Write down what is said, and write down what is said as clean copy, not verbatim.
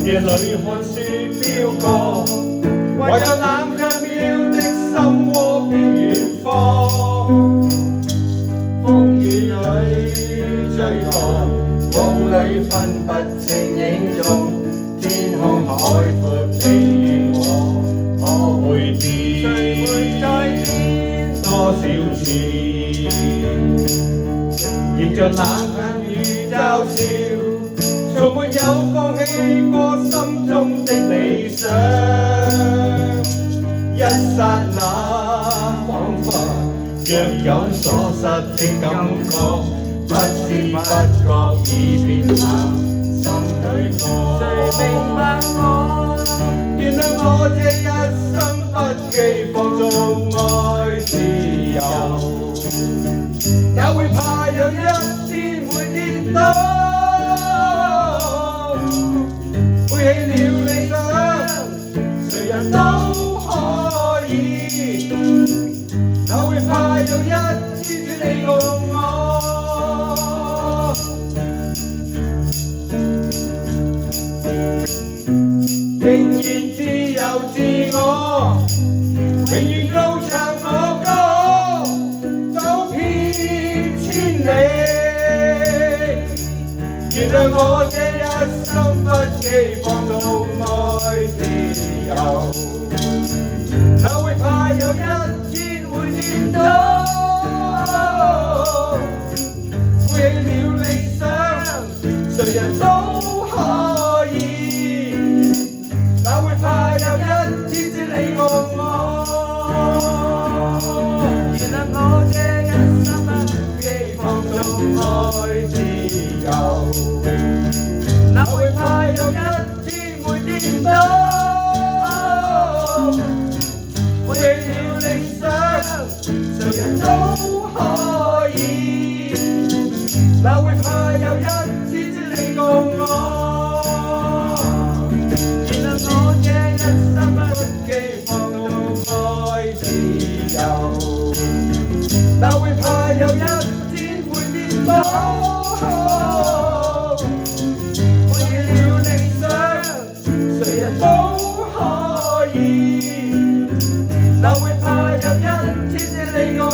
夜里看雪飘過，唯有冷卻了的心窩偏遠方。風雨裏追趕，霧裏分不清影蹤，天空海闊你與我，可會變？誰會再變？多少次，迎着冷眼與嘲笑，從沒有放棄過心中的理想。一剎那彷彿，若有所失的感覺，不知不覺已變淡心裏過。誰明白我？原諒我這一生不羈放縱愛自由，也會怕有一天會跌倒。背棄了理想，誰人都可以，哪會怕有一天只你共我？仍然自由自我，永遠高唱我歌，走遍千里。原諒我這一生不羈放縱愛自由，哪會怕有一天會跌倒？背棄了理想，誰人都可以，哪會怕有一天只你共我？原諒我這一生不羈放縱愛自由，哪會怕有一天會跌倒？背棄了理想，誰人都可以，哪會怕有一天只你共我？原諒我這一生不羈放縱愛自由，哪會怕有一天會跌倒？背棄了理想，誰人都可以，哪會怕有一天只你共我？